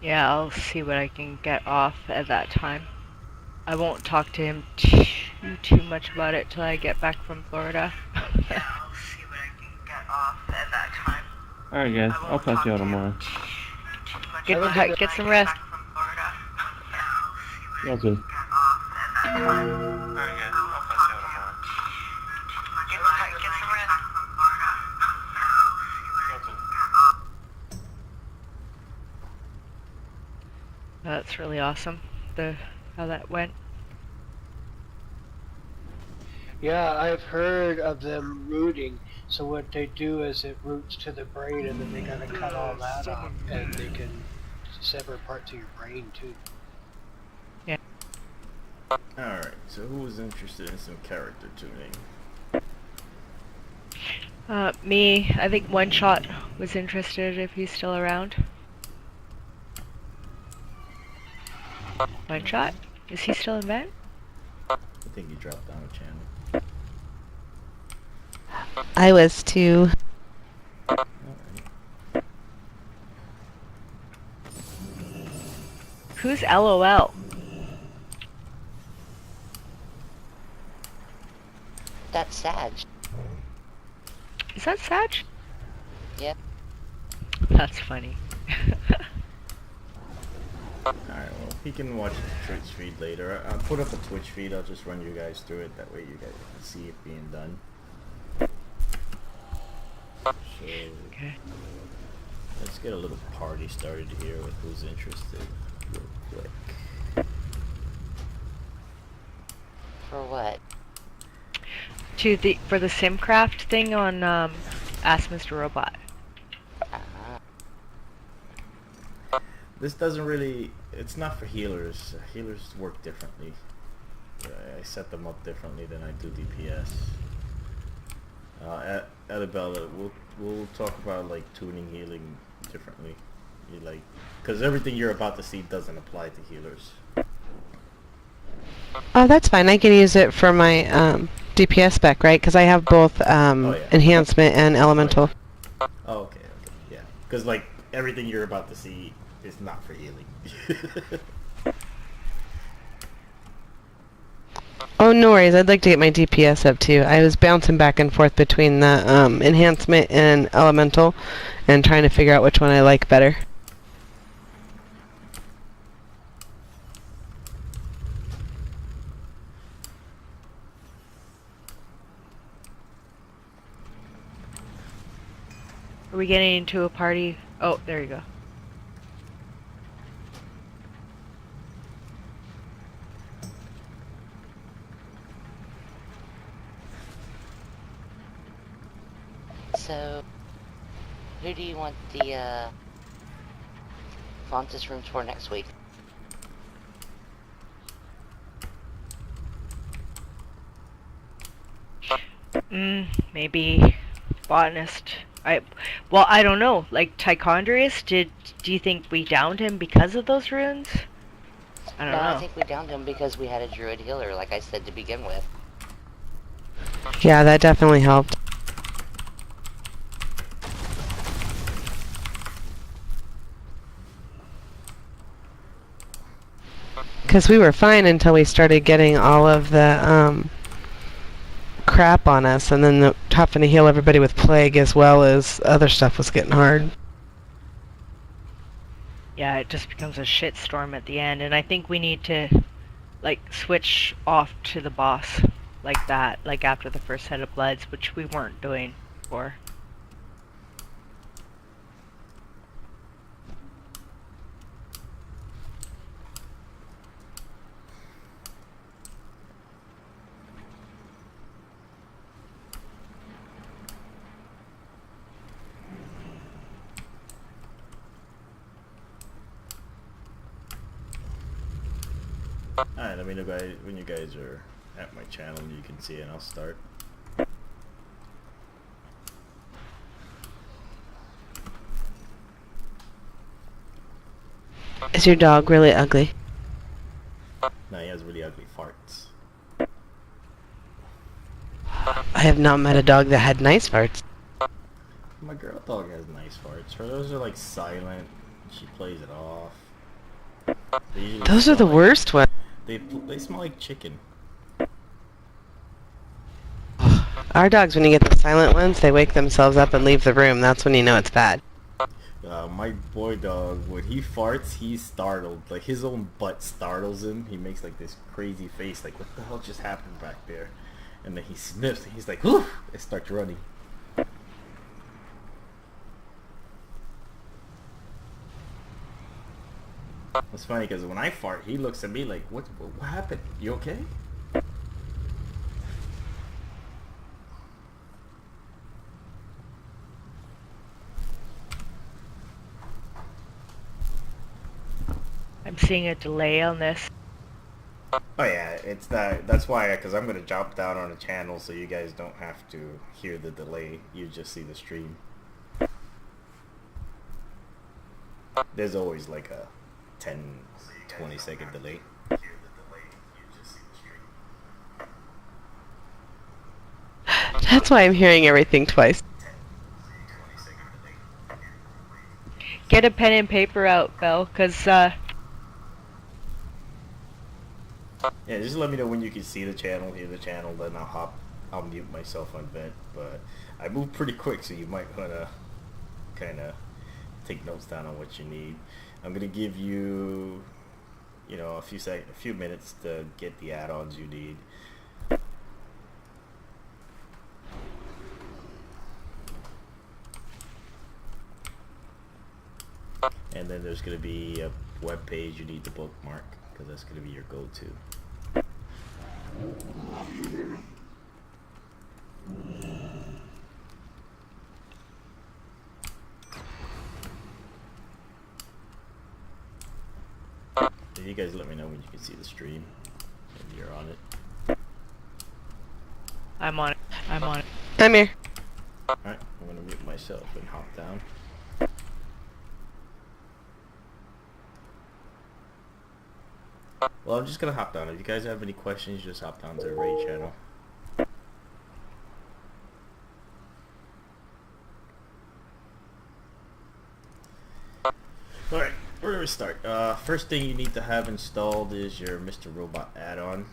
Yeah, I'll see what I can get off at that time. I won't talk to him too much about it till I get back from Florida. Yeah, I'll see what I can get off at that time. Alright guys, I'll talk to y'all tomorrow. Get some rest. Y'all too. That's really awesome, how that went. Yeah, I've heard of them rooting. So what they do is it roots to the brain, and then they gotta cut all that off, and they can sever parts of your brain too. Yeah. Alright, so who was interested in some character tuning? Me. I think One Shot was interested if he's still around. One Shot? Is he still in bed? I think he dropped down a channel. I was too. Alright. Who's LOL? That's Sag. Is that Sag? Yeah. That's funny. Alright, well, he can watch the Twitch feed later. I'll put up a Twitch feed, I'll just run you guys through it, that way you guys can see it being done. So, Okay. let's get a little party started here with who's interested real quick. For what? For the Simcraft thing on Ask Mr. Robot. This doesn't really, it's not for healers. Healers work differently. I set them up differently than I do DPS. Adabella, we'll talk about like tuning healing differently. Because everything you're about to see doesn't apply to healers. Oh, that's fine. I can use it for my DPS spec, right? Because I have both Oh, yeah. enhancement and elemental. Oh, okay, yeah. Because like everything you're about to see is not for healing. Oh, no worries. I'd like to get my DPS up too. I was bouncing back and forth between the enhancement and elemental and trying to figure out which one I like better. Are we getting into a party? Oh, there you go. So, who do you want the Fontis rooms for next week? Maybe botanist. Well, I don't know. Like Tichondrius, do you think we downed him because of those runes? I don't know. I think we downed him because we had a druid healer, like I said to begin with. Yeah, that definitely helped. Because we were fine until we started getting all of the crap on us, and then having to heal everybody with plague as well as other stuff was getting hard. Yeah, it just becomes a shitstorm at the end, and I think we need to, like, switch off to the boss like that, like after the first set of bloods, which we weren't doing before. Alright, let me know when you guys are at my channel and you can see it, and I'll start. Is your dog really ugly? No, he has really ugly farts. I have not met a dog that had nice farts. My girl dog has nice farts. Hers are like silent. She plays it off. They usually Those are smell the like, worst ones. they smell like chicken. Our dogs, when you get the silent ones, they wake themselves up and leave the room. That's when you know it's bad. My boy dog, when he farts, he's startled. Like his own butt startles him. He makes like this crazy face, like what the hell just happened back there? And then he sniffs. And he's like, "Whoo!" It starts running. It's funny because when I fart, he looks at me like, "What happened? You okay?" I'm seeing a delay on this. Oh yeah, it's that. That's why, because I'm gonna jump down on the channel so you guys don't have to hear the delay. You just see the stream. There's always like a 10-20 second delay. That's why I'm hearing everything twice. Get a pen and paper out, Belle, cause Yeah, just let me know when you can see the channel, hear the channel, then I'll mute myself on vent. But I move pretty quick, so you might wanna kind of take notes down on what you need. I'm gonna give you, a few minutes to get the add-ons you need. And then there's gonna be a web page you need to bookmark because that's gonna be your go-to. You guys let me know when you can see the stream and you're on it. I'm on it. I'm on it. I'm here. Alright, I'm gonna mute myself and hop down. Well, I'm just gonna hop down. If you guys have any questions, just hop down to the raid channel. Alright, we're gonna start. First thing you need to have installed is your Mr. Robot add-on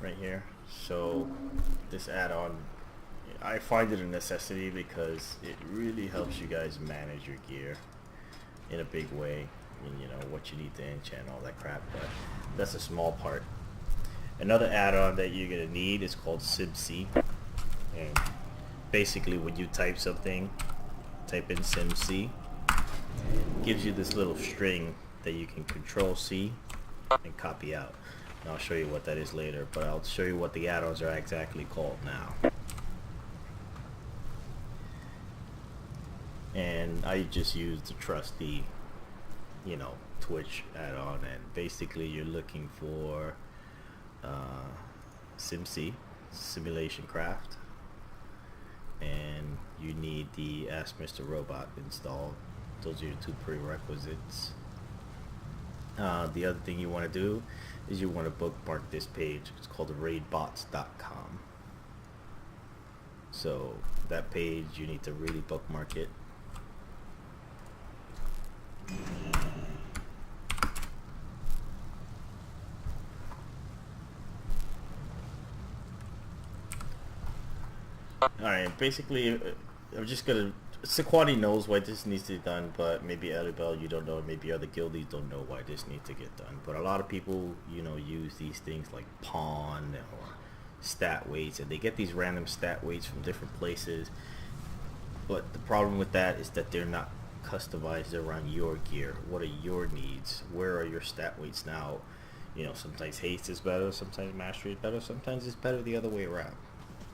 right here. So this add-on, I find it a necessity because it really helps you guys manage your gear in a big way. I mean, what you need to enchant, all that crap, but that's a small part. Another add-on that you're gonna need is called SimC, and basically when you type something, type in SimC, it gives you this little string that you can Control-C and copy out. And I'll show you what that is later, but I'll show you what the add-ons are exactly called now. And I just use the trusty Twitch add-on, and basically you're looking for SimC, Simulation Craft, and you need the Ask Mr. Robot installed. Those are your two prerequisites. The other thing you want to do is you want to bookmark this page. It's called raidbots.com. So that page, you need to really bookmark it. Alright, basically, I'm just gonna... Sequani knows why this needs to be done, but maybe Elibel, you don't know, maybe other guildies don't know why this needs to get done. But a lot of people, use these things like pawn or stat weights, and they get these random stat weights from different places. But the problem with that is that they're not customized around your gear. What are your needs? Where are your stat weights now? Sometimes haste is better, sometimes mastery is better, sometimes it's better the other way around.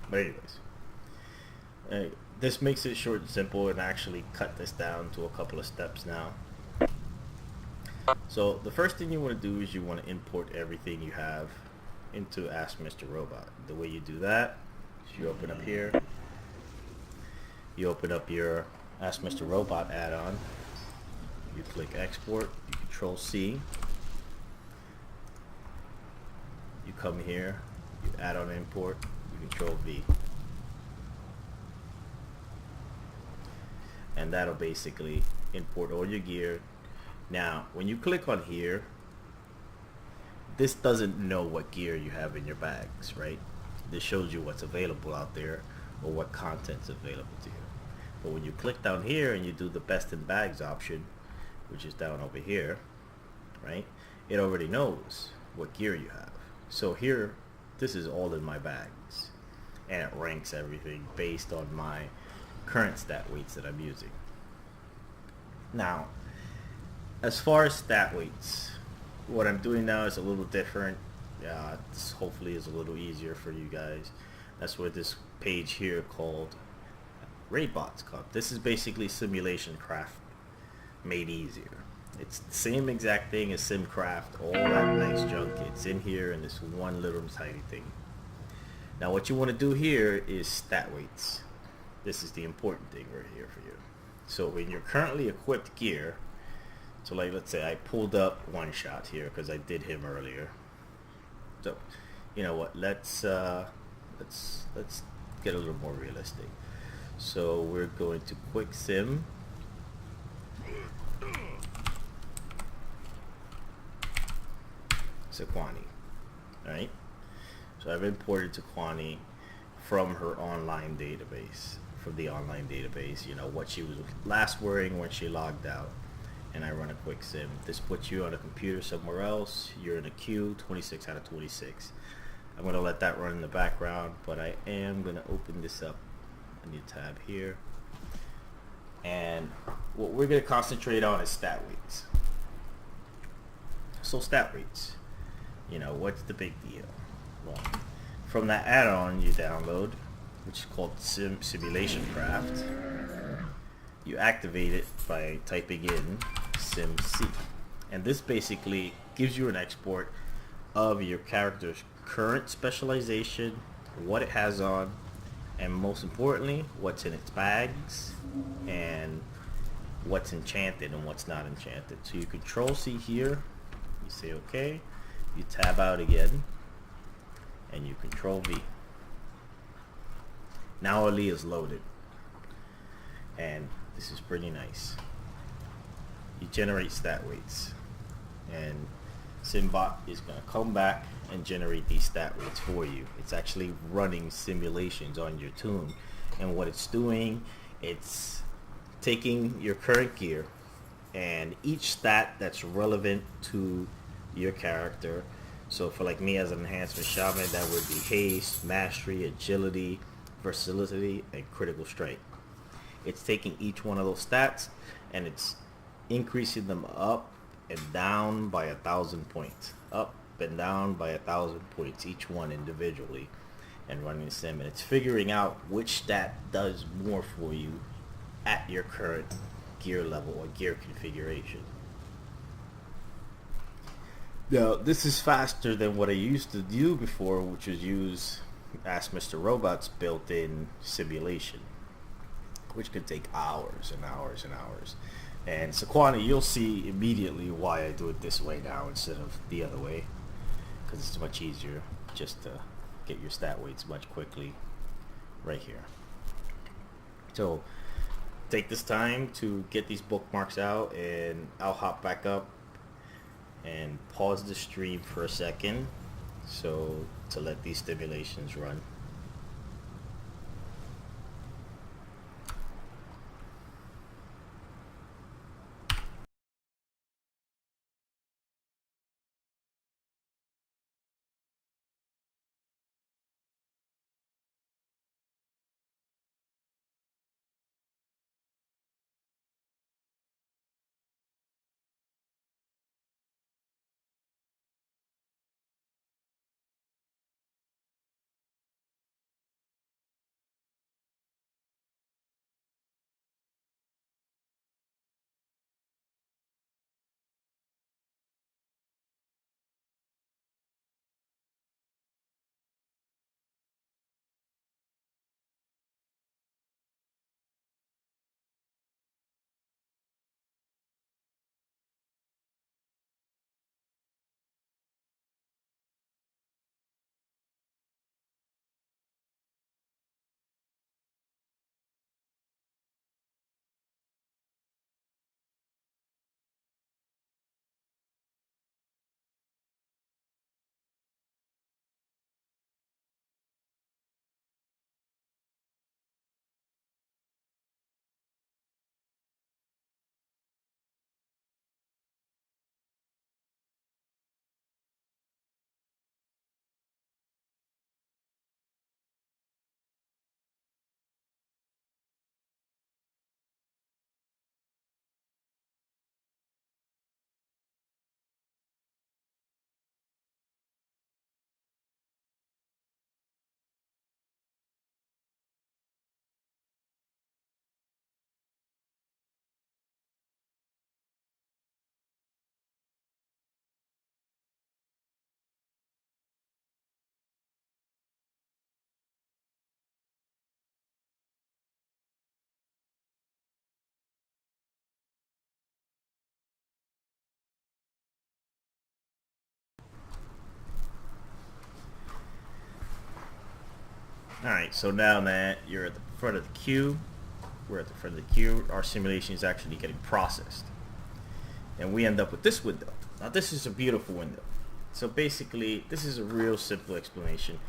But anyways, this makes it short and simple, and actually cut this down to a couple of steps now. So the first thing you want to do is you want to import everything you have into Ask Mr. Robot. The way you do that is you open up here, you open up your Ask Mr. Robot add-on, you click export, you Control-C, you come here, you add on import, you Control-V. And that'll basically import all your gear. Now when you click on here, this doesn't know what gear you have in your bags, right? This shows you what's available out there or what content's available to you. But when you click down here and you do the best in bags option, which is down over here, right? It already knows what gear you have. So here, this is all in my bags, and it ranks everything based on my current stat weights that I'm using. Now, as far as stat weights, what I'm doing now is a little different. This hopefully is a little easier for you guys. That's where this page here called Raidbots comes. This is basically simulation craft made easier. It's the same exact thing as SimCraft, all that nice junk. It's in here in this one little tiny thing. Now what you want to do here is stat weights. This is the important thing right here for you. So when you're currently equipped gear, so like let's say I pulled up One Shot here because I did him earlier. So you know what? Let's get a little more realistic. So we're going to quick sim. Sequani. Alright? So I've imported Sequani from her online database. From the online database, you know, what she was last wearing when she logged out. And I run a quick sim. This puts you on a computer somewhere else. You're in a queue, 26 out of 26. I'm going to let that run in the background, but I am going to open this up. A new tab here. And what we're going to concentrate on is stat weights. So stat weights. You know, what's the big deal? Well, from that add-on you download, which is called Simulation Craft, you activate it by typing in SimC. And this basically gives you an export of your character's current specialization, what it has on, and most importantly, what's in its bags, and what's enchanted and what's not enchanted. So you control C here, you say okay, you tab out again, and you control V. Now Ali is loaded, and this is pretty nice. You generate stat weights, and Simbot is going to come back and generate these stat weights for you. It's actually running simulations on your tune, and what it's doing, it's taking your current gear and each stat that's relevant to your character. So for like me as an enhancement shaman, that would be haste, mastery, agility, versatility, and critical strike. It's taking each one of those stats and it's increasing them up and down by 1,000 points, up and down by 1,000 points, each one individually, and running the sim, and it's figuring out which stat does more for you at your current gear level or gear configuration. Now this is faster than what I used to do before, which was use Ask Mr. Robot's built-in simulation, which could take hours and hours and hours. And Sequani, you'll see immediately why I do it this way now instead of the other way, because it's much easier just to get your stat weights much quickly right here. So take this time to get these bookmarks out, and I'll hop back up and pause the stream for a second so to let these stimulations run. Alright, so now that you're at the front of the queue, we're at the front of the queue, our simulation is actually getting processed. And we end up with this window. Now this is a beautiful window. So basically, this is a real simple explanation.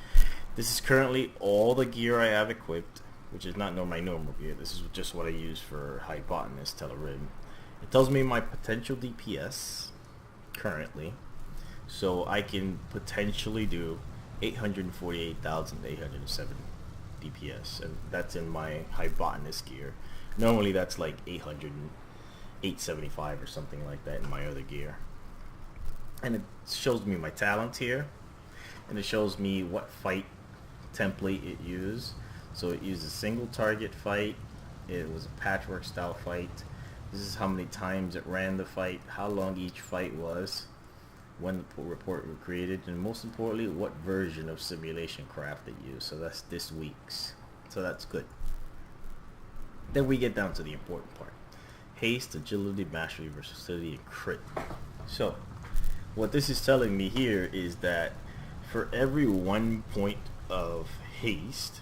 This is currently all the gear I have equipped, which is not my normal gear. This is just what I use for Hypotenuse Telerim. It tells me my potential DPS currently. So I can potentially do 848,807 DPS, and that's in my Hypotenuse gear. Normally that's like 875 or something like that in my other gear. And it shows me my talent here, and it shows me what fight template it used. So it used a single target fight, it was a patchwork style fight, this is how many times it ran the fight, how long each fight was, when the report was created, and most importantly what version of simulation craft it used. So that's this week's, so that's good. Then we get down to the important part: haste, agility, mastery, versatility, and crit. So what this is telling me here is that for every 1 point of haste,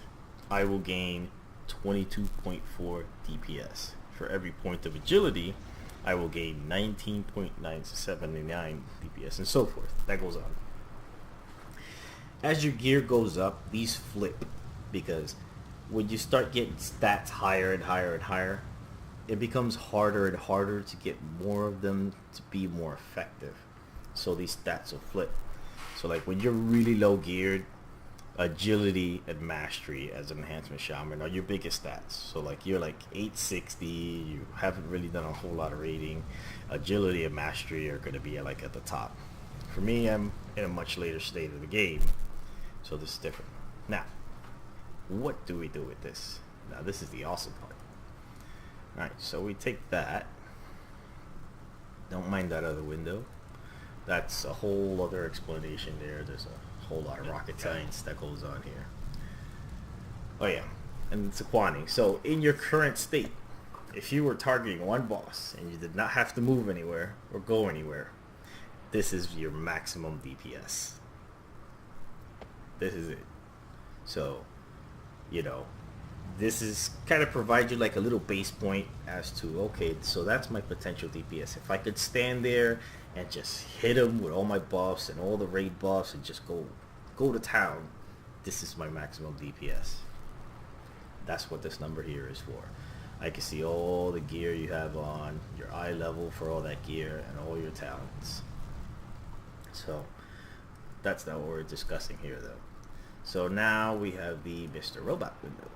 I will gain 22.4 DPS. For every point of agility, I will gain 19.979 DPS, and so forth. That goes on. As your gear goes up, these flip, because when you start getting stats higher and higher and higher, it becomes harder and harder to get more of them to be more effective. So these stats will flip. So like when you're really low geared, agility and mastery as an enhancement shaman are your biggest stats. So like you're like 860, you haven't really done a whole lot of raiding, agility and mastery are going to be like at the top. For me, I'm in a much later state of the game, so this is different. Now what do we do with this? Now this is the awesome part. Alright, so we take that, don't mind that other window, that's a whole other explanation there. There's a whole lot of rocket science that goes on here. Oh yeah, and it's a quantity. So in your current state, if you were targeting one boss and you did not have to move anywhere or go anywhere, this is your maximum DPS. This is it. So, you know, this is kind of provide you like a little base point as to, okay, so that's my potential DPS. If I could stand there and just hit him with all my buffs and all the raid buffs and just go to town, this is my maximum DPS. That's what this number here is for. I can see all the gear you have on, your eye level for all that gear, and all your talents. So that's not what we're discussing here though. So now we have the Mr. Robot window.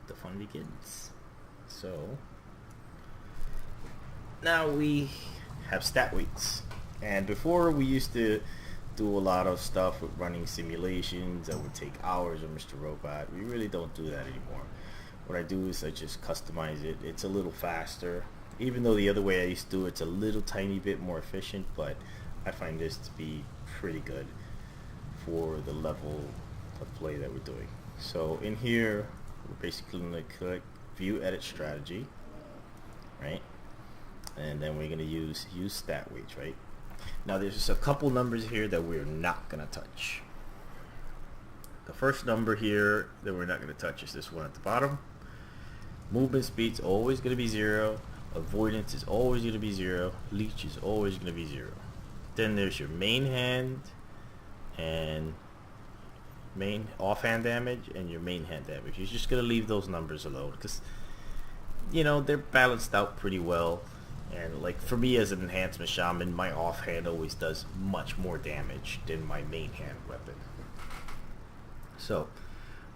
The fun begins. So now we have stat weights, and before we used to do a lot of stuff with running simulations that would take hours of Mr. Robot. We really don't do that anymore. What I do is I just customize it. It's a little faster, even though the other way I used to do it's a little tiny bit more efficient, but I find this to be pretty good for the level of play that we're doing. So in here we're basically going to click view edit strategy, right? And then we're going to use stat weights, right? Now there's just a couple numbers here that we're not going to touch. The first number here that we're not going to touch is this one at the bottom. Movement speed's always going to be 0. Avoidance is always going to be 0. Leech is always going to be 0. Then there's your main hand and main offhand damage and your main hand damage. You're just going to leave those numbers alone because, you know, they're balanced out pretty well. And like for me as an enhancement shaman, my offhand always does much more damage than my main hand weapon. So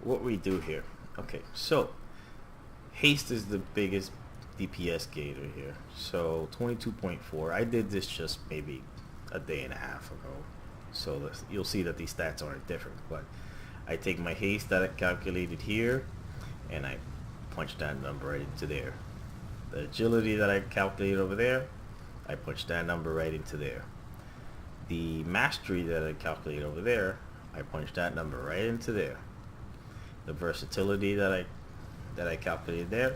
what we do here, okay, so haste is the biggest DPS gainer here. So 22.4. I did this just maybe a day and a half ago, so you'll see that these stats aren't different, but I take my haste that I calculated here and I punch that number right into there. The agility that I calculated over there, I punch that number right into there. The mastery that I calculated over there, I punch that number right into there. The versatility that I calculated there,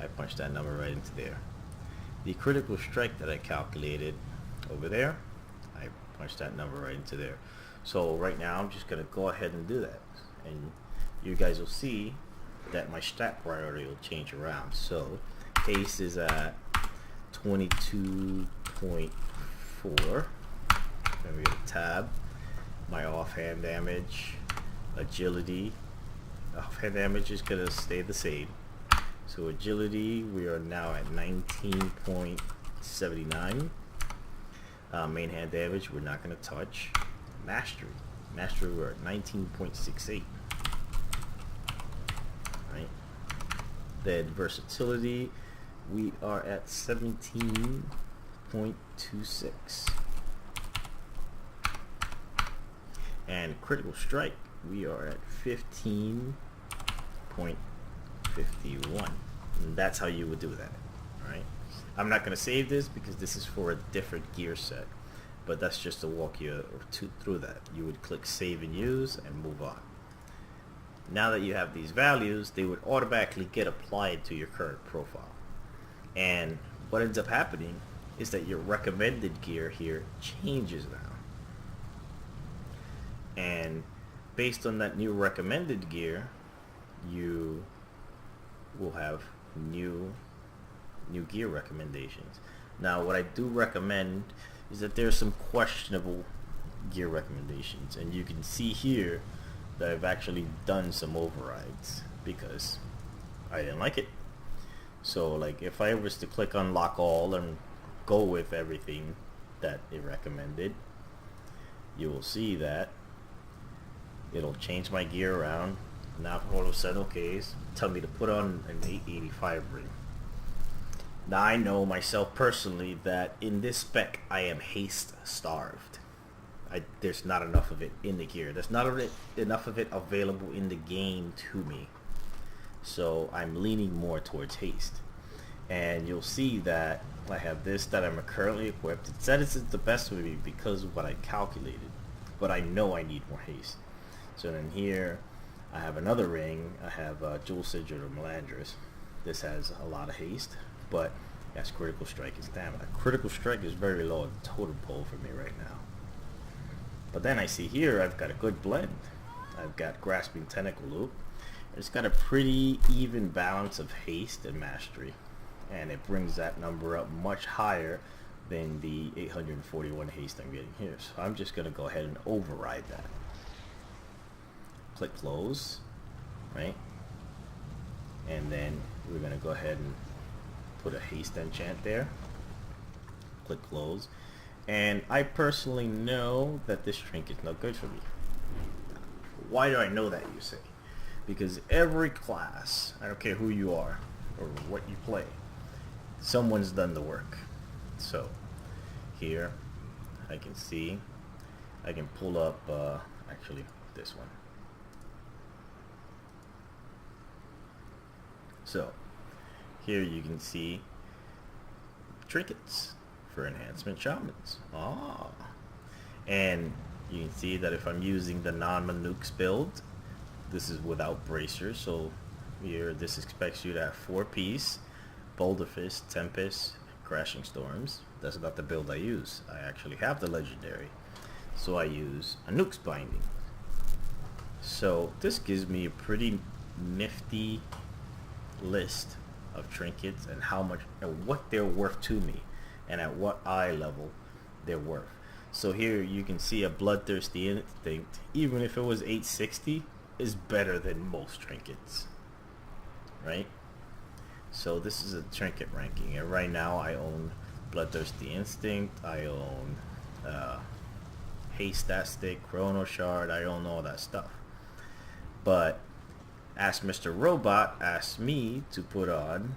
I punch that number right into there. The critical strike that I calculated over there, I punch that number right into there. So right now I'm just gonna go ahead and do that, and you guys will see that my stat priority will change around. So haste is at 22.4. Then we have tab, my offhand damage, agility. Offhand damage is gonna stay the same. So agility, we are now at 19.79. Main hand damage, we're not gonna touch. Mastery, we're at 19.68. Right. Then versatility, we are at 17.26. And critical strike, we are at 15.51. And that's how you would do that. Right. I'm not going to save this because this is for a different gear set, but that's just to walk you through that. You would click save and use and move on. Now that you have these values, they would automatically get applied to your current profile. And what ends up happening is that your recommended gear here changes now. And based on that new recommended gear, you will have new gear recommendations. Now what I do recommend is that there's some questionable gear recommendations, and you can see here that I've actually done some overrides because I didn't like it. So like if I was to click unlock all and go with everything that it recommended, you will see that it'll change my gear around. Now all of a sudden, okay, tell me to put on an 885 ring. Now I know myself personally that in this spec I am haste starved. There's not enough of it in the gear. There's not enough of it available in the game to me. So I'm leaning more towards haste. And you'll see that I have this that I'm currently equipped. It said it's the best for me because of what I calculated, but I know I need more haste. So then here I have another ring. I have Jewel Sigil or Melandris. This has a lot of haste, but that's critical strike and stamina. Critical strike is very low on the totem pole for me right now. But then I see here I've got a good blend. I've got Grasping Tentacle Loop. It's got a pretty even balance of haste and mastery, and it brings that number up much higher than the 841 haste I'm getting here. So I'm just going to go ahead and override that. Click close, right? And then we're going to go ahead and put a haste enchant there. Click close. And I personally know that this trinket is not good for me. Why do I know that, you say? Because every class, I don't care who you are or what you play, someone's done the work. So here I can see, I can pull up actually this one. So here you can see trinkets for enhancement shamans. And you can see that if I'm using the non-Manukes build, this is without bracers. So here this expects you to have 4-piece Boulder Fist, Tempest, Crashing Storms. That's not the build I use. I actually have the legendary, so I use a Nukes Binding. So this gives me a pretty nifty list of trinkets and how much and what they're worth to me, and at what eye level they're worth. So here you can see a Bloodthirsty Instinct, even if it was 860, is better than most trinkets, right? So this is a trinket ranking, and right now I own Bloodthirsty Instinct, I own Haste Stat Stick, Chrono Shard, I own all that stuff. But Ask Mr. Robot asked me to put on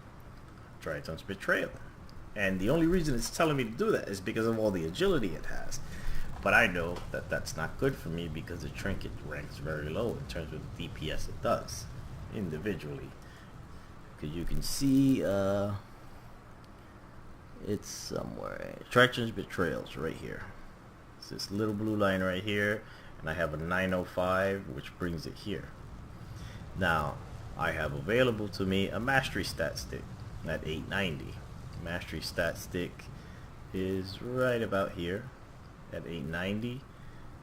Triton's Betrayal. And the only reason it's telling me to do that is because of all the agility it has. But I know that that's not good for me because the trinket ranks very low in terms of the DPS it does individually. Because you can see it's somewhere. Triton's Betrayal's right here. It's this little blue line right here, and I have a 905, which brings it here. Now I have available to me a Mastery Stat Stick at 890. Mastery Stat Stick is right about here at 890,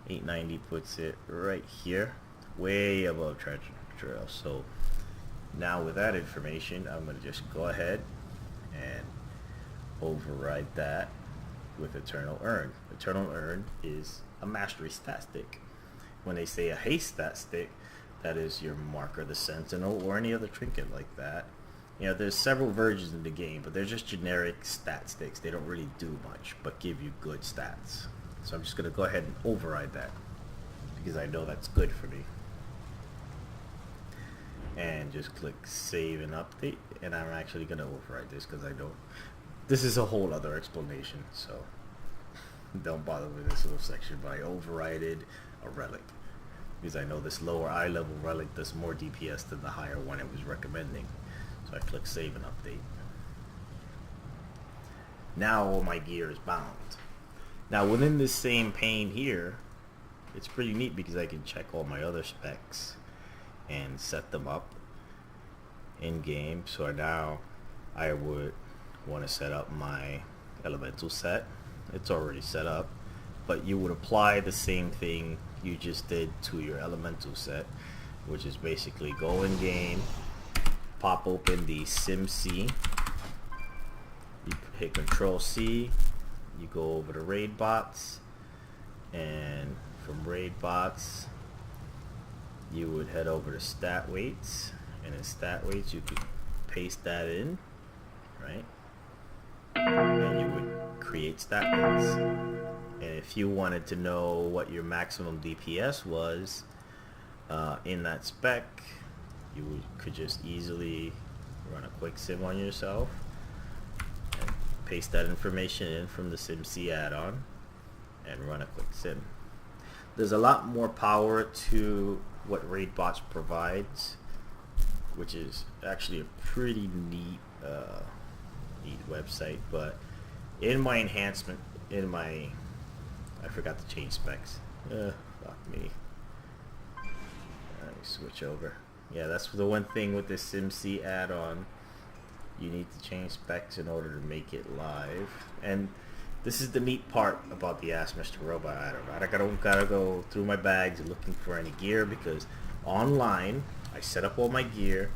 890 puts it right here, way above treasure trail. So now with that information, I'm going to just go ahead and override that with Eternal Earn. Eternal Earn is a mastery stat stick. When they say a haste stat stick, that is your marker, the sentinel, or any other trinket like that. You know, there's several versions in the game, but they're just generic stat sticks. They don't really do much, but give you good stats. So I'm just going to go ahead and override that, because I know that's good for me. And just click save and update, and I'm actually going to override this because I don't, this is a whole other explanation, so don't bother with this little section, but I overrided a relic because I know this lower eye level relic does more DPS than the higher one it was recommending. So I click save and update. Now all my gear is bound. Now within this same pane here, it's pretty neat because I can check all my other specs and set them up in game. So now I would want to set up my elemental set. It's already set up, but you would apply the same thing you just did to your elemental set, which is basically go in game, pop open the SimC, you hit Control C, you go over to Raidbots, and from Raidbots you would head over to stat weights, and in stat weights you could paste that in, right? And you would create stat weights. And if you wanted to know what your maximum DPS was in that spec, you could just easily run a quick sim on yourself and paste that information in from the SimC add-on and run a quick sim. There's a lot more power to what Raidbots provides, which is actually a pretty neat website. But in my enhancement, I forgot to change specs. Fuck me. Let me switch over. Yeah, that's the one thing with this SimC add-on. You need to change specs in order to make it live. And this is the neat part about the Ask Mr. Robot add-on. I don't gotta go through my bags looking for any gear, because online I set up all my gear,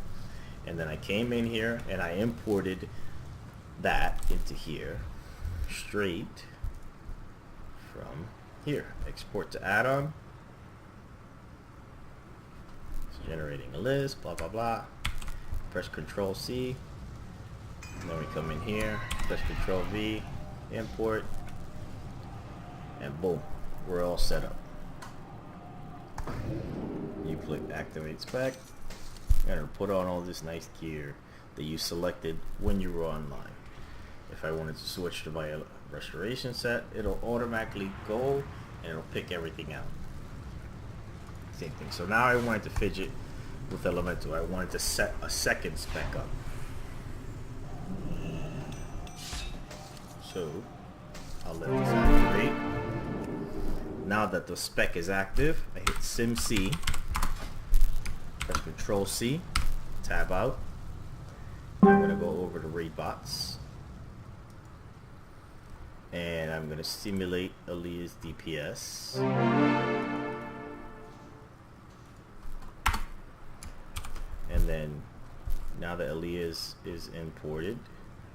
and then I came in here and I imported that into here straight from here. Export to add-on. It's generating a list, blah blah blah. Press Control C, and then we come in here, press Control V, import, and boom, we're all set up. You click activate spec, and it'll put on all this nice gear that you selected when you were online. If I wanted to switch to my restoration set, it'll automatically go and it'll pick everything out. Same thing. So now I wanted to fidget with elemental. I wanted to set a second spec up. So I'll let this activate. Now that the spec is active, I hit SimC, press Control C, tab out. I'm going to go over to Raidbots, and I'm going to simulate Aaliyah's DPS. And then now that Aaliyah is imported,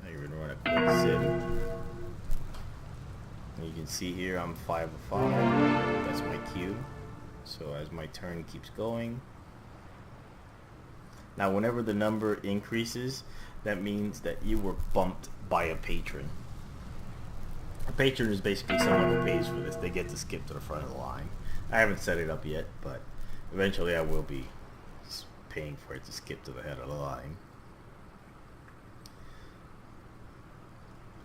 I'm going to run a quick sim. And you can see here I'm 5 of 5. That's my Q. So as my turn keeps going, now whenever the number increases, that means that you were bumped by a patron. A patron is basically someone who pays for this. They get to skip to the front of the line. I haven't set it up yet, but eventually I will be paying for it to skip to the head of the line.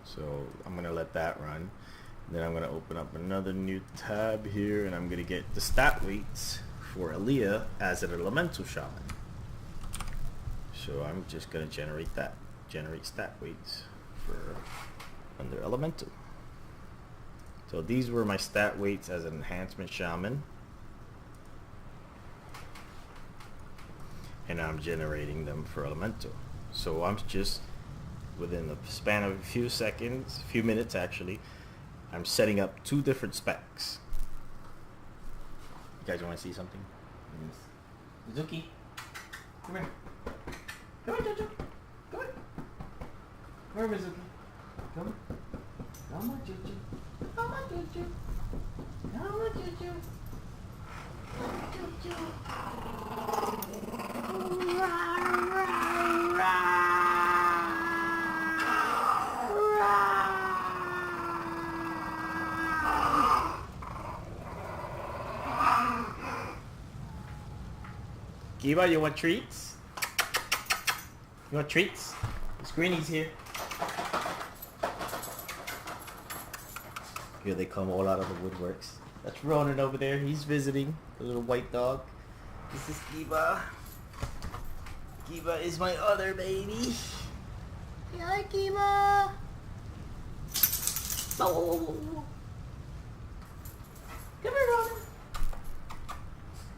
So I'm going to let that run. Then I'm going to open up another new tab here, and I'm going to get the stat weights for Aaliyah as an elemental shaman. So I'm just going to generate that. Generate stat weights for under elemental. So these were my stat weights as an enhancement shaman. And I'm generating them for elemental. So I'm just, within the span of a few seconds, few minutes actually, I'm setting up 2 different specs. guys want to see something? Mizuki, come here. Come here, Jojo. Come here. Come here, Mizuki. Come. Come on, Jojo. Come on, Jojo. Come on, Jojo. Kiba, you want treats? You want treats? Miss Greenie's here. Here they come all out of the woodworks. That's Ronan over there. He's visiting. The little white dog. This is Kiba. Kiba is my other baby. Say hi, Kiba. Oh. Come here, Ronan.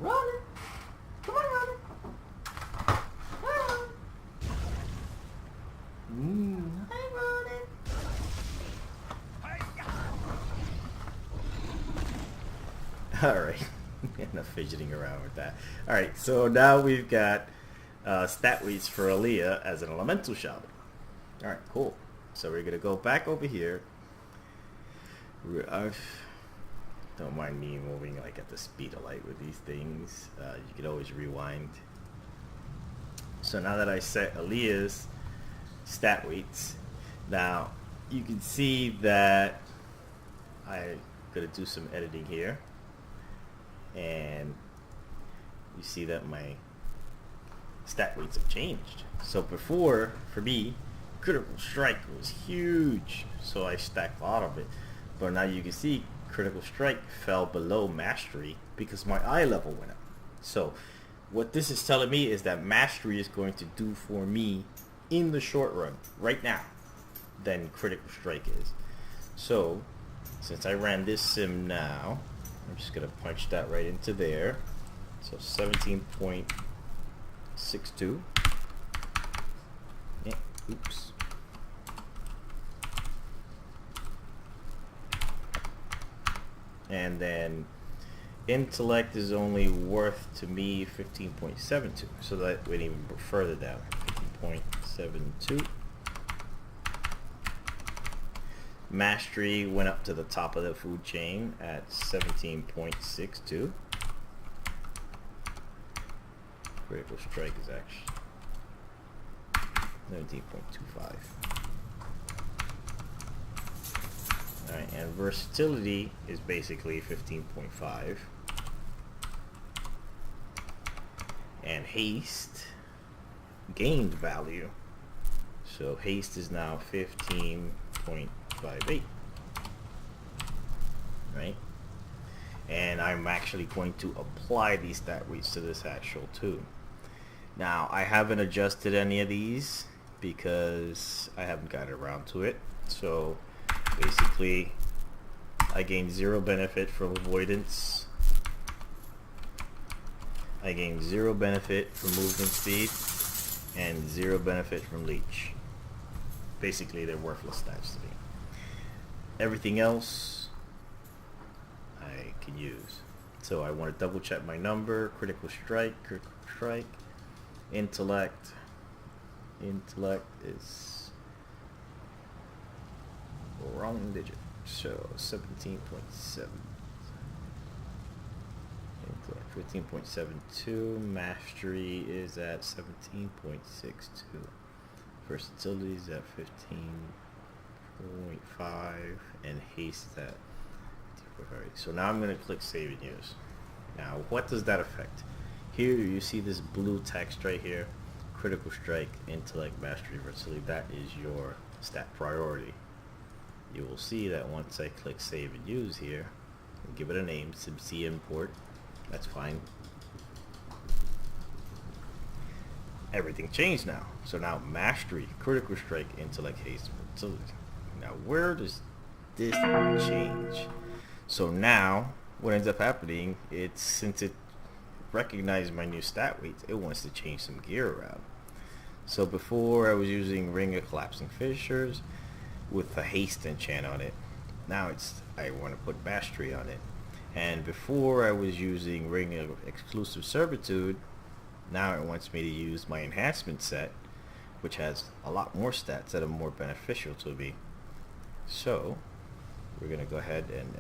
Ronan. Come on, Ronan. Hi, Ronan. Hi, Ronan. Alright, enough fidgeting around with that. Alright, so now we've got stat weights for Aaliyah as an elemental shaman. Alright, cool. So we're going to go back over here. Don't mind me moving like at the speed of light with these things. You can always rewind. So now that I set Aaliyah's stat weights, now you can see that I'm going to do some editing here. And you see that my stat weights have changed. So before, for me, critical strike was huge, so I stacked a lot of it. But now you can see critical strike fell below mastery because my eye level went up. So what this is telling me is that mastery is going to do for me in the short run, right now, than critical strike is. So since I ran this sim now, I'm just going to punch that right into there. So 17.62. Yeah, oops. And then intellect is only worth to me 15.72. So that went even further down. 15.72. Mastery went up to the top of the food chain at 17.62. Critical strike is actually 17.25. Alright, and versatility is basically 15.5. And haste gained value. So haste is now 15.58. Right? And I'm actually going to apply these stat weights to this actual too. Now, I haven't adjusted any of these because I haven't gotten around to it. So basically, I gained 0 benefit from avoidance. I gained 0 benefit from movement speed and 0 benefit from leech. Basically, they're worthless stats to me. Everything else I can use. So I want to double check my number. Critical strike, intellect is wrong digit. So 17.7. 15.72. Mastery is at 17.62. Versatility is at 15.5, and haste is at 15.5. So now I'm going to click save and use. Now what does that affect? Here you see this blue text right here. Critical strike, intellect, mastery, versatility. That is your stat priority. You will see that once I click save and use here, give it a name, SimC import. That's fine. Everything changed now. So now mastery, critical strike, intellect, haste, versatility. Now where does this change? So now what ends up happening, it's since it recognized my new stat weights, it wants to change some gear around. So before I was using Ring of Collapsing Fissures with a haste enchant on it. Now I want to put mastery on it. And before I was using Ring of Exclusive Servitude, now it wants me to use my enhancement set, which has a lot more stats that are more beneficial to me. So we're gonna go ahead and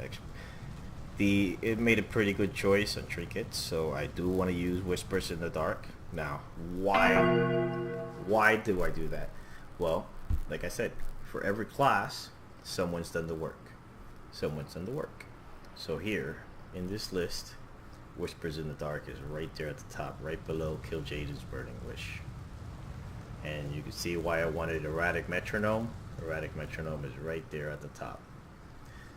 it made a pretty good choice on trinkets, so I do want to use Whispers in the Dark. Now, why do I do that? Well, like I said, for every class, someone's done the work. Someone's done the work. So here, in this list, Whispers in the Dark is right there at the top, right below Kill Jaden's Burning Wish. And you can see why I wanted Erratic Metronome. Erratic Metronome is right there at the top.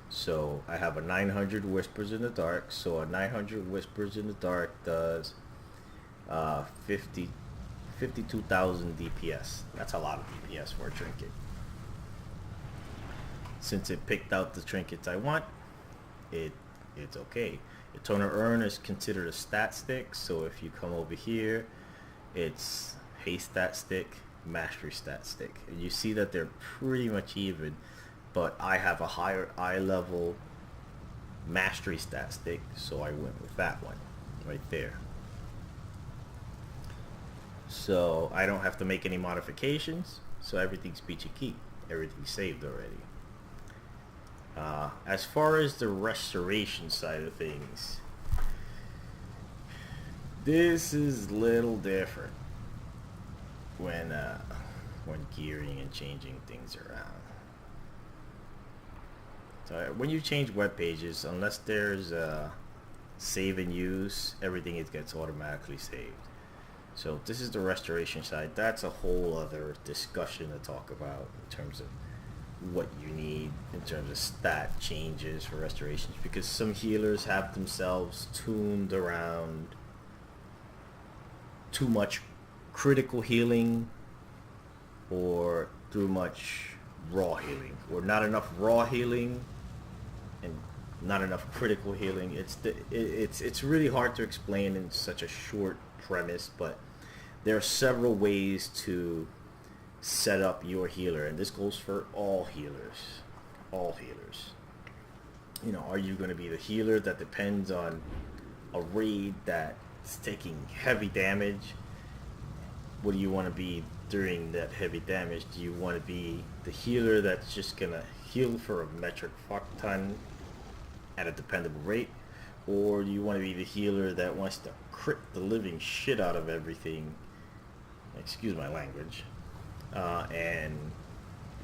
So I have a 900 Whispers in the Dark. So a 900 Whispers in the Dark does 52,000 DPS. That's a lot of DPS for a trinket. Since it picked out the trinkets I want, it's okay. Eternal Urn is considered a stat stick. So if you come over here, it's haste stat stick, mastery stat stick, and you see that they're pretty much even. But I have a higher eye level mastery stat stick, so I went with that one right there. So I don't have to make any modifications, so everything's peachy keen. Everything's saved already. As far as the restoration side of things, this is a little different when gearing and changing things around. So when you change web pages, unless there's save and use, everything gets automatically saved. So this is the restoration side. That's a whole other discussion to talk about in terms of what you need in terms of stat changes for restorations, because some healers have themselves tuned around too much critical healing or too much raw healing, or not enough raw healing and not enough critical healing. It's really hard to explain in such a short premise, but there are several ways to set up your healer, and this goes for all healers. You know, are you going to be the healer that depends on a raid that's taking heavy damage? What do you want to be during that heavy damage? Do you want to be the healer that's just going to heal for a metric fuck ton at a dependable rate? Or do you want to be the healer that wants to crit the living shit out of everything? Excuse my language. And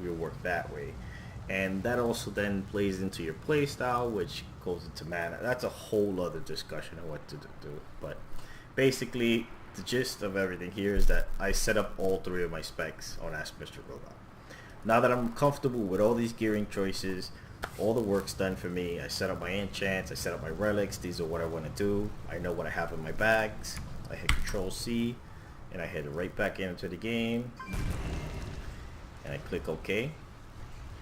we'll work that way. And that also then plays into your playstyle, which goes into mana. That's a whole other discussion of what to do. But basically, the gist of everything here is that I set up all three of my specs on Ask Mr. Robot. Now that I'm comfortable with all these gearing choices, all the work's done for me. I set up my enchants, I set up my relics. These are what I want to do. I know what I have in my bags. I hit Control C, and I head right back into the game. And I click OK.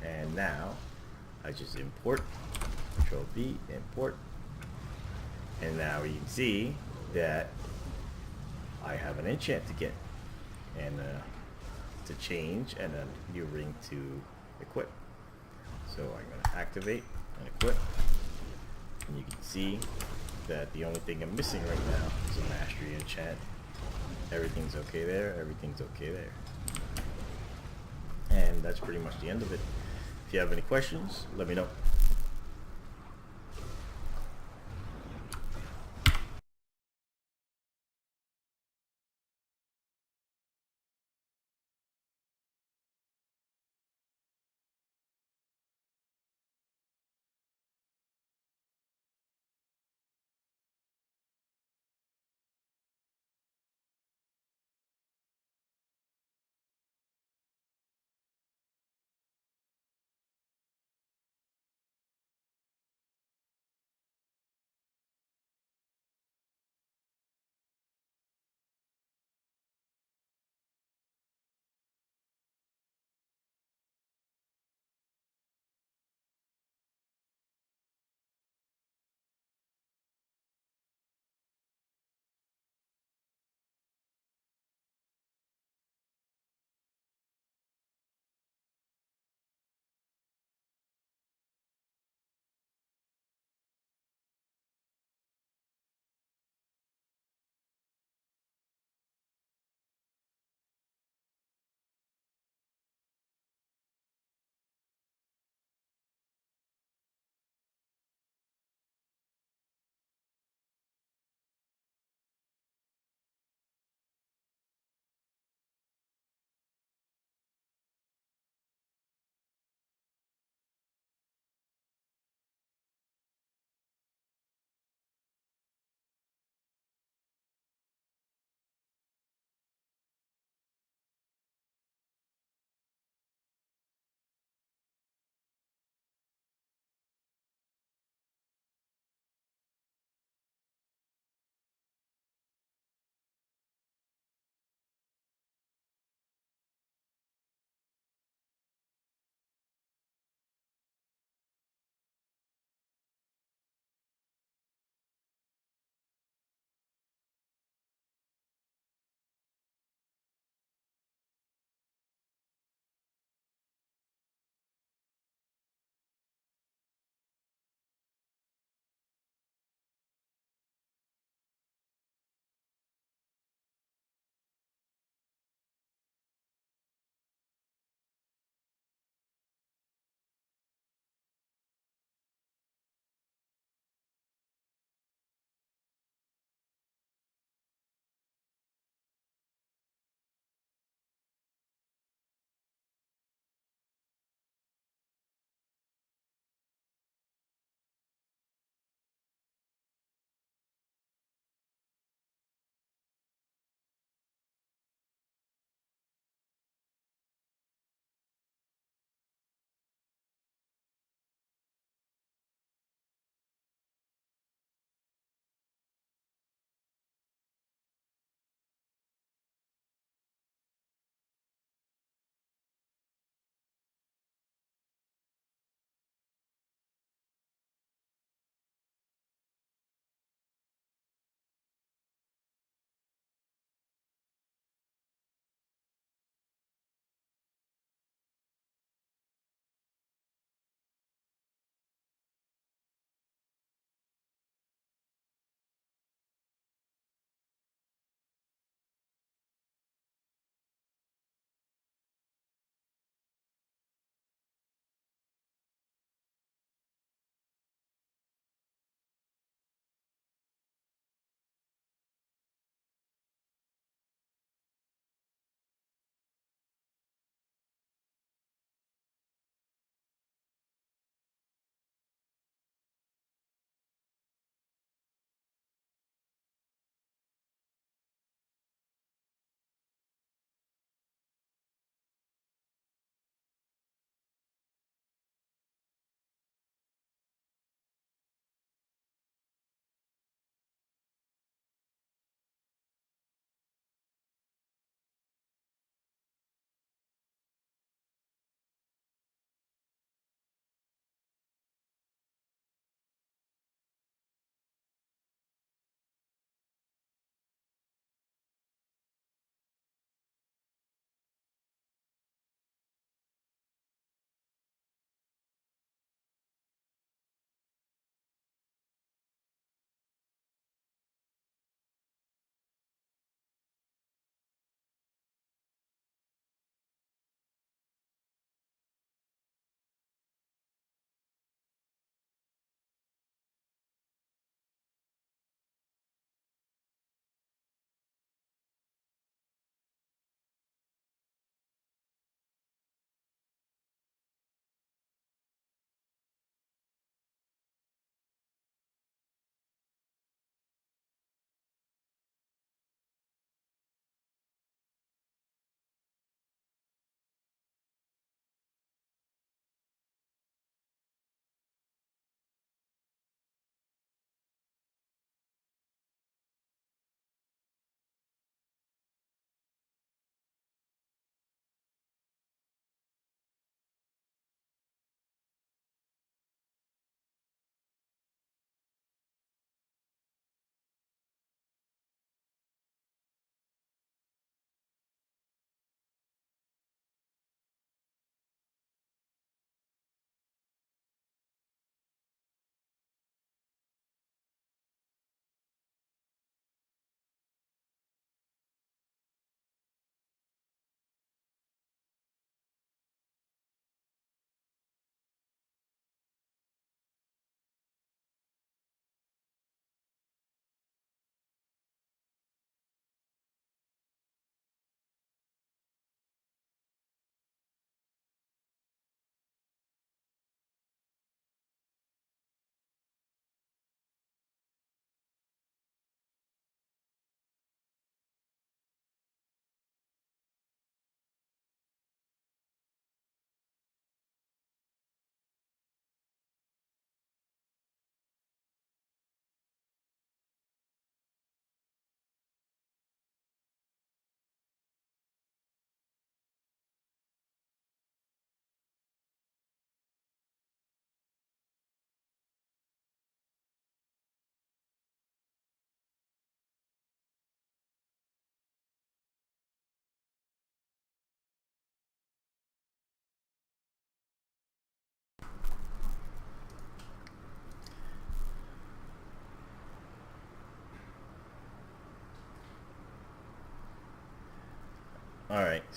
And now I just import, Control V, import. And now you can see that I have an enchant to get, and to change, and a new ring to equip. So I'm going to activate and equip. And you can see that the only thing I'm missing right now is a mastery enchant. Everything's okay there, everything's okay there. And that's pretty much the end of it. If you have any questions, let me know.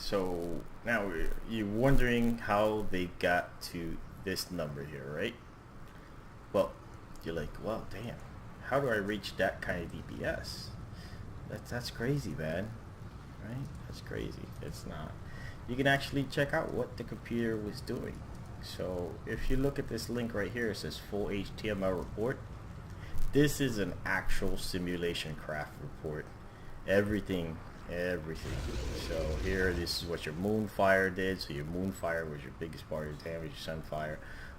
So now you're wondering how they got to this number here, right? Well, you're like, well, damn, how do I reach that kind of DPS? That's crazy, man. Right? That's crazy. It's not. You can actually check out what the computer was doing. So if you look at this link right here, it says full HTML report. This is an actual simulation craft report. Everything. So here, this is what your Moonfire did. So your Moonfire was your biggest part of your damage, your Sunfire,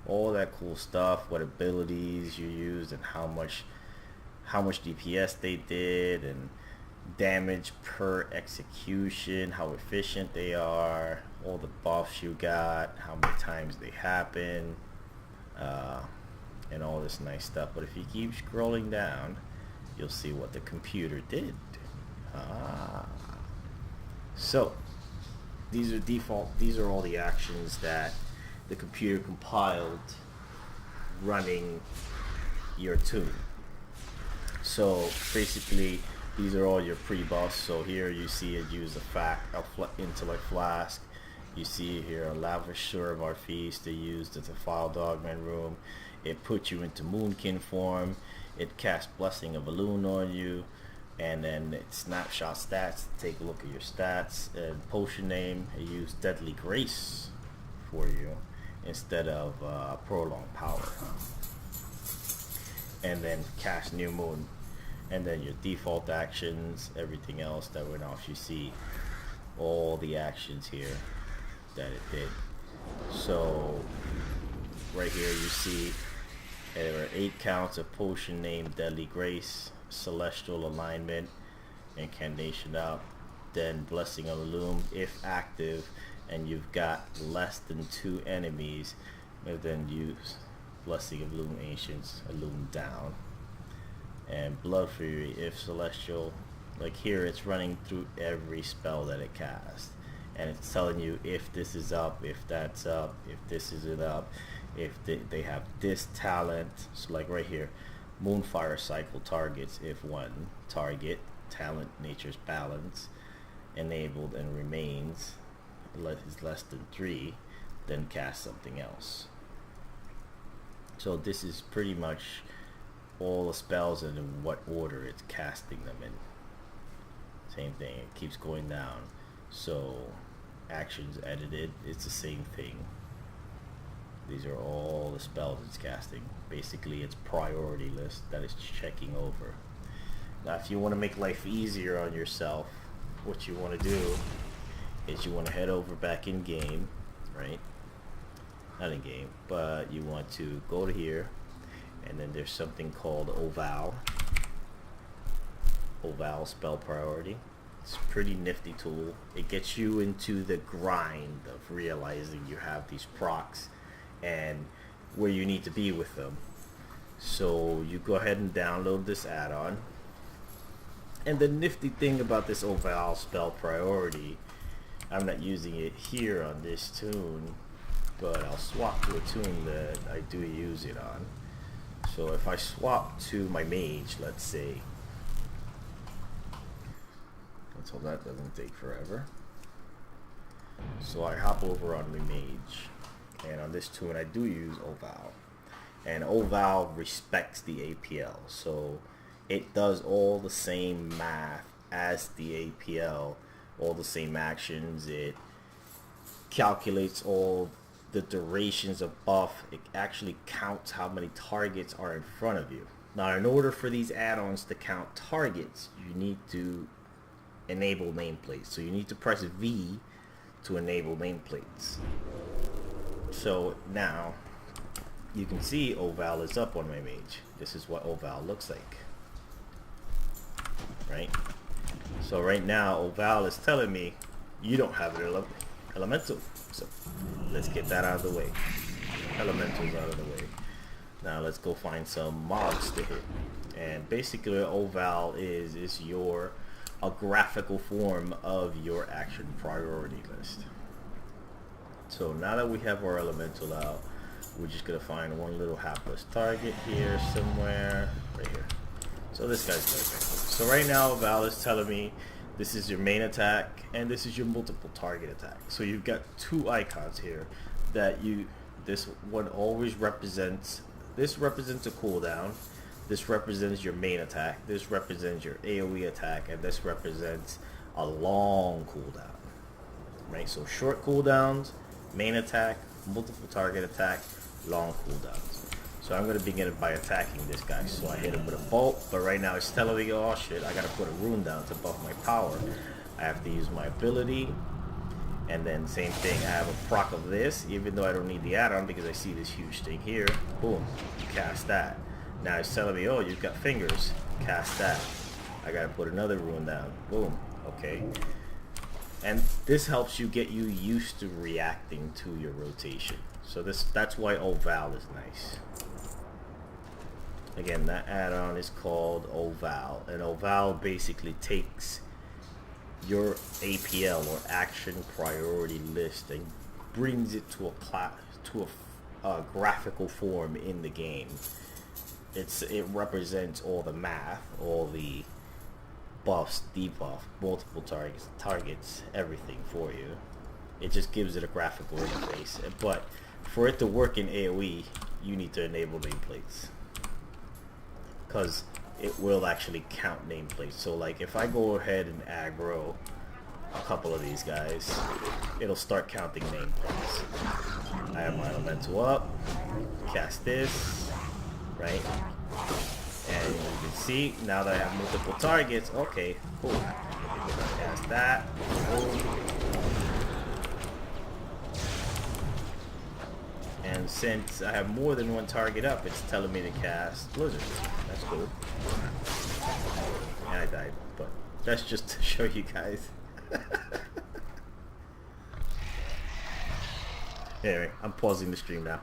all that cool stuff, what abilities you used and how much DPS they did, and damage per execution, how efficient they are, all the buffs you got, how many times they happen, and all this nice stuff. But if you keep scrolling down, you'll see what the computer did. So these are all the actions that the computer compiled running your tune. So basically, these are all your pre-buffs. So here you see it use intellect flask. You see here a lavisher of our feast. They used the Defile Dogman room. It put you into Moonkin form. It cast Blessing of Elune on you, and then it snapshot stats. Take a look at your stats. And potion name, it used Deadly Grace for you instead of Prolonged Power. And then cast New Moon. And then your default actions, everything else that went off. You see all the actions here that it did. So right here you see there are 8 counts of potion named Deadly Grace, Celestial Alignment, Incantation Up, then Blessing of Elune if active, and you've got less than 2 enemies, and then use Blessing of Elune Ancients, Elune down, and Blood Fury if celestial. Like here, it's running through every spell that it casts, and it's telling you if this is up, if that's up, if this isn't up, if they have this talent. So like right here, Moonfire cycle targets if one target talent Nature's Balance enabled and remains is less than 3, then cast something else. So this is pretty much all the spells and in what order it's casting them in. Same thing, it keeps going down. So actions edited, it's the same thing. These are all the spells it's casting. Basically it's priority list that it's checking over. Now if you want to make life easier on yourself, what you want to do is you want to head over back in game, right? Not in game, but you want to go to here, and then there's something called Oval spell priority. It's a pretty nifty tool. It gets you into the grind of realizing you have these procs and where you need to be with them. So you go ahead and download this add-on. And the nifty thing about this Oval spell priority, I'm not using it here on this tune, but I'll swap to a tune that I do use it on. So if I swap to my mage, let's say, let's hope that doesn't take forever. So I hop over on my mage, and on this tune I do use Oval, and Oval respects the APL, so it does all the same math as the APL, all the same actions. It calculates all the durations of buff. It actually counts how many targets are in front of you. Now in order for these add-ons to count targets, you need to enable nameplates. So you need to press V to enable nameplates. So now you can see Oval is up on my mage. This is what Oval looks like, right? So right now Oval is telling me you don't have an elemental. So let's get that out of the way. Elementals out of the way. Now let's go find some mobs to hit. And basically Oval is a graphical form of your action priority list. So now that we have our elemental out, we're just gonna find one little hapless target here somewhere, right here. So this guy's perfect. So right now Oval is telling me This is your main attack, and this is your multiple target attack. So you've got two icons here that this one always represents, this represents a cooldown, this represents your main attack, this represents your AoE attack, and this represents a long cooldown. Right, so short cooldowns, main attack, multiple target attack, long cooldowns. So I'm going to begin by attacking this guy. So I hit him with a bolt, but right now it's telling me, oh shit, I got to put a rune down to buff my power. I have to use my ability, and then same thing, I have a proc of this, even though I don't need the add-on because I see this huge thing here. Boom, you cast that. Now it's telling me, oh, you've got fingers, cast that. I got to put another rune down. Boom, okay. And this helps you get you used to reacting to your rotation. So that's why Oval is nice. Again, that add-on is called Oval, and Oval basically takes your APL or action priority list and brings it to a graphical form in the game. It represents all the math, all the buffs, debuff, multiple targets, everything for you. It just gives it a graphical interface. But for it to work in AoE, you need to enable nameplates, because it will actually count nameplates. So like if I go ahead and aggro a couple of these guys, it'll start counting nameplates. I have my elemental up, cast this, right? And you can see now that I have multiple targets, okay, cool. Cast that, boom. And since I have more than one target up, it's telling me to cast Blizzard. That's cool. And I died, but that's just to show you guys. Anyway, I'm pausing the stream now.